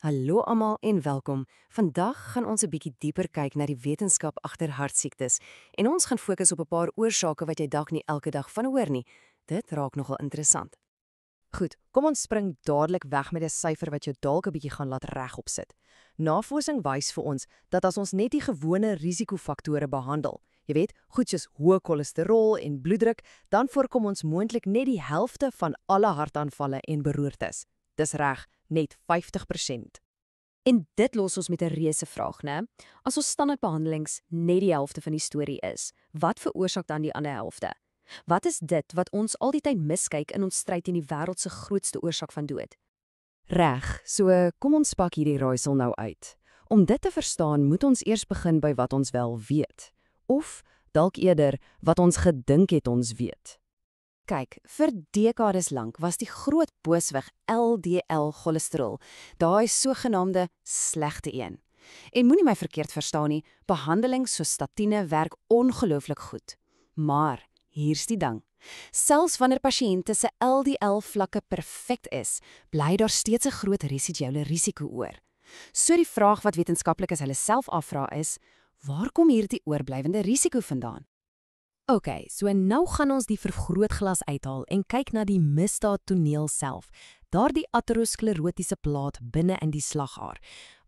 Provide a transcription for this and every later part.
Hallo almal en welkom. Vandag gaan ons 'n bietjie dieper kyk na die wetenskap agter hartsiektes en ons gaan fokus op 'n paar oorsake wat jy dalk nie elke dag van hoor nie. Dit raak nogal interessant. Goed, kom ons spring dadelik weg met 'n syfer wat jou dalk 'n bietjie gaan laat regop sit. Navorsing wys vir ons dat as ons net die gewone risikofaktore behandel, jy weet, goed soos hoë cholesterol en bloeddruk, dan voorkom ons moontlik net die helfte van alle hartaanvalle en beroertes. Dis reg, net 50%. En dit los ons met 'n reuse vraag, né? As ons standaardbehandelings net die helfte van die storie is, wat veroorsaak dan die ander helfte? Wat is dit wat ons al die tyd miskyk in ons stryd teen die wêreld se grootste oorsaak van dood? Reg, so kom ons pak hierdie raaisel nou uit. Om dit te verstaan, moet ons eers begin by wat ons wel weet. Of dalk eerder wat ons gedink het ons weet. Kyk, vir dekades lank was die groot booswig LDL cholesterol, daai sogenaamde slegte een. En moenie my verkeerd verstaan nie, behandeling soos statine werk ongelooflik goed. Maar hier's die ding. Selfs wanneer pasiënte se LDL vlakke perfek is, bly daar steeds 'n groot residuele risiko oor. So die vraag wat wetenskaplikes hulle self afvra is, waar kom hierdie oorblywende risiko vandaan? OK, so nou gaan ons die vergrootglas uithaal en kyk na die misdaadtoneel self, daardie aterosklerotiese plaat binne in die slagaar.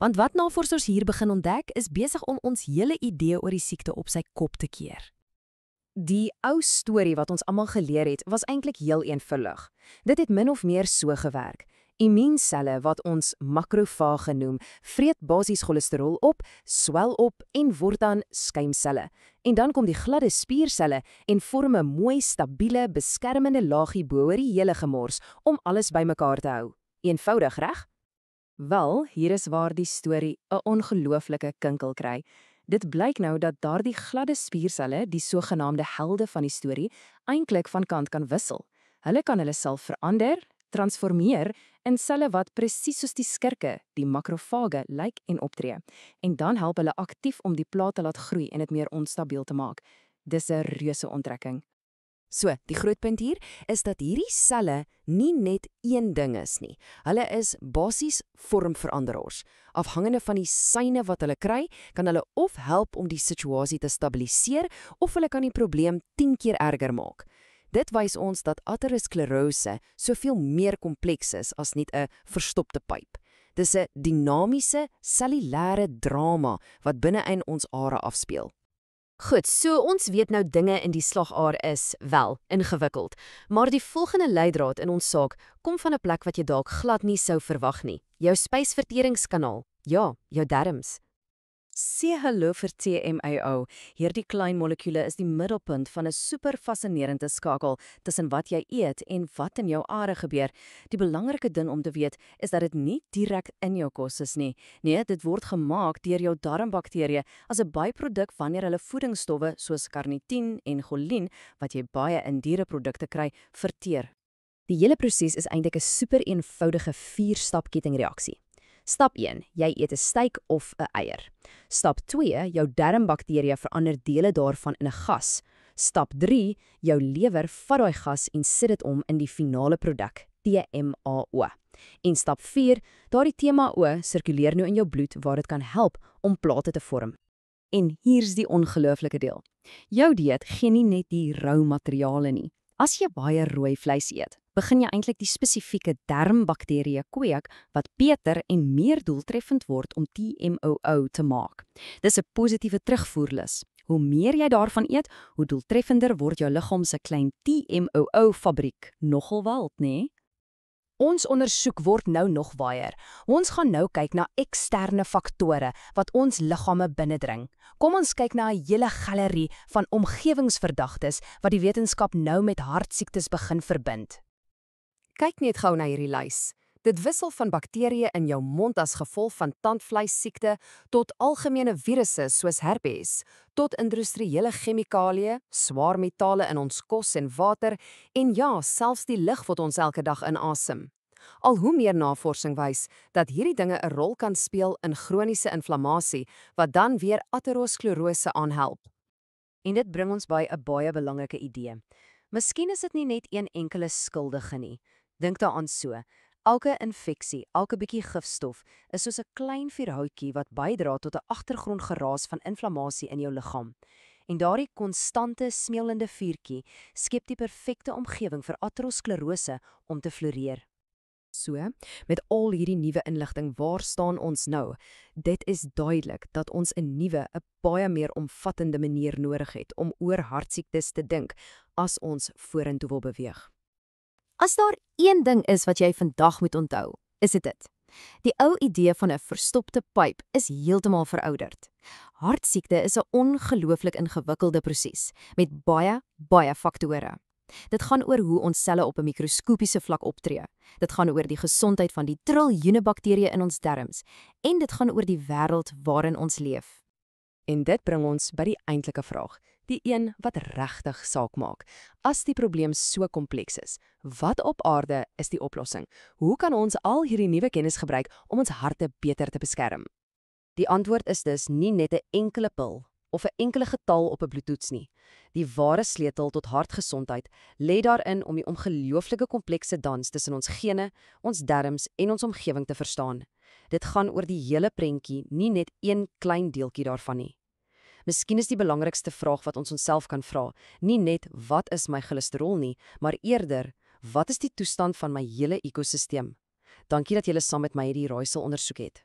Want wat navorsers hier begin ontdek, is besig om ons hele idee oor die siekte op sy kop te keer. Die ou storie wat ons almal geleer het, was eintlik heel eenvoudig. Dit het min of meer so gewerk. Immuunselle, wat ons makrofage noem, vreet basies cholesterol op, swel op en word dan skuimselle. En dan kom die gladde spierselle en vorm 'n mooi, stabiele, beskermende laagie bo oor die hele gemors om alles bymekaar te hou. Eenvoudig, reg? Wel, hier is waar die storie 'n ongelooflike kinkel kry. Dit blyk nou dat daardie gladde spierselle, die sogenaamde helde van die storie, eintlik van kant kan wissel. Hulle kan hulle self verander, transformeer in selle wat presies soos die skurke, die makrofage, lyk en optree. En dan help hulle aktief om die plaat te laat groei en dit meer onstabiel te maak. Dis 'n reuse onttrekking. So, die groot punt hier is dat hierdie selle nie net een ding is nie. Hulle is basies vormveranderaars. Afhangende van die seine wat hulle kry, kan hulle of help om die situasie te stabiliseer, of hulle kan die probleem 10 keer erger maak. Dit wys ons dat aterosklerose soveel meer kompleks is as net 'n verstopte pyp. Dis 'n dinamiese, cellulêre drama wat binne in ons are afspeel. Goed, so ons weet nou dinge in die slagaar is, wel, ingewikkeld. Maar die volgende leidraad in ons saak kom van 'n plek wat jy dalk glad nie sou verwag nie. Jou spysverteringskanaal. Ja, jou darmes. Sê hallo vir TMAO. Hierdie klein molekule is die middelpunt van 'n super fascinerende skakel tussen wat jy eet en wat in jou are gebeur. Die belangrike ding om te weet is dat dit nie direk in jou kos is nie. Nee, dit word gemaak deur jou darmbakterieë as 'n byproduk wanneer hulle voedingsstowwe soos karnitien en cholien, wat jy baie in diereprodukte kry, verteer. Die hele proses is eintlik 'n super eenvoudige 4-stap kettingreaksie. Stap 1, jy eet 'n steak of 'n eier. Stap 2, jou darmbakterieë verander dele daarvan in 'n gas. Stap 3, jou lewer vat daai gas en sit dit om in die finale produk, TMAO. En stap 4, daardie TMAO sirkuleer nou in jou bloed waar dit kan help om plate te vorm. En hier's die ongelooflike deel. Jou dieet gee nie net die rou materiale nie. As jy baie rooi vleis eet, begin jy eintlik die spesifieke darmbakterieë kweek wat beter en meer doeltreffend word om TMAO te maak. Dis 'n positiewe terugvoerlus. Hoe meer jy daarvan eet, hoe doeltreffender word jou liggaam se klein TMAO-fabriek. Nogal wild, né? Ons ondersoek word nou nog waaier. Ons gaan nou kyk na eksterne faktore wat ons liggame binnendring. Kom ons kyk na 'n hele galerie van omgewingsverdagtes wat die wetenskap nou met hartsiektes begin verbind. Kyk net gou na hierdie lys. Dit wissel van bakterieë in jou mond as gevolg van tandvleissiekte tot algemene virusse soos herpes, tot industriële chemikalieë, swaar metale in ons kos en water en ja, selfs die lug wat ons elke dag inasem. Al hoe meer navorsing wys dat hierdie dinge 'n rol kan speel in chroniese inflammasie wat dan weer aterosklerose aanhelp. En dit bring ons by 'n baie belangrike idee. Miskien is dit nie net een enkele skuldige nie. Dink daaraan so. Elke infeksie, elke bietjie gifstof, is soos 'n klein vuurhoutjie wat bydra tot 'n agtergrondgeraas van inflammasie in jou liggaam. En daardie konstante smeulende vuurtjie skep die perfekte omgewing vir aterosklerose om te floreer. So, met al hierdie nuwe inligting, waar staan ons nou? Dit is duidelik dat ons 'n nuwe, 'n baie meer omvattende manier nodig het om oor hartsiektes te dink as ons vorentoe wil beweeg. As daar een ding is wat jy vandag moet onthou, is dit. Die ou idee van 'n verstopte pyp is heeltemal verouderd. Hartsiekte is 'n ongelooflik ingewikkelde proses met baie faktore. Dit gaan oor hoe ons selle op 'n mikroskopiese vlak optree. Dit gaan oor die gesondheid van die triljoene bakterieë in ons darmes en dit gaan oor die wêreld waarin ons leef. En dit bring ons by die eintlike vraag, die een wat regtig saak maak. As die probleem so kompleks is, wat op aarde is die oplossing? Hoe kan ons al hierdie nuwe kennis gebruik om ons harte beter te beskerm? Die antwoord is dus nie net 'n enkele pil of 'n enkele getal op 'n bloedtoets nie. Die ware sleutel tot hartgesondheid lê daarin om die ongelooflike komplekse dans tussen ons gene, ons darmes en ons omgewing te verstaan. Dit gaan oor die hele prentjie, nie net een klein deeltjie daarvan nie. Miskien is die belangrikste vraag wat ons onsself kan vra, nie net wat is my cholesterol nie, maar eerder, wat is die toestand van my hele ekosisteem? Dankie dat julle saam met my hierdie raaisel ondersoek het.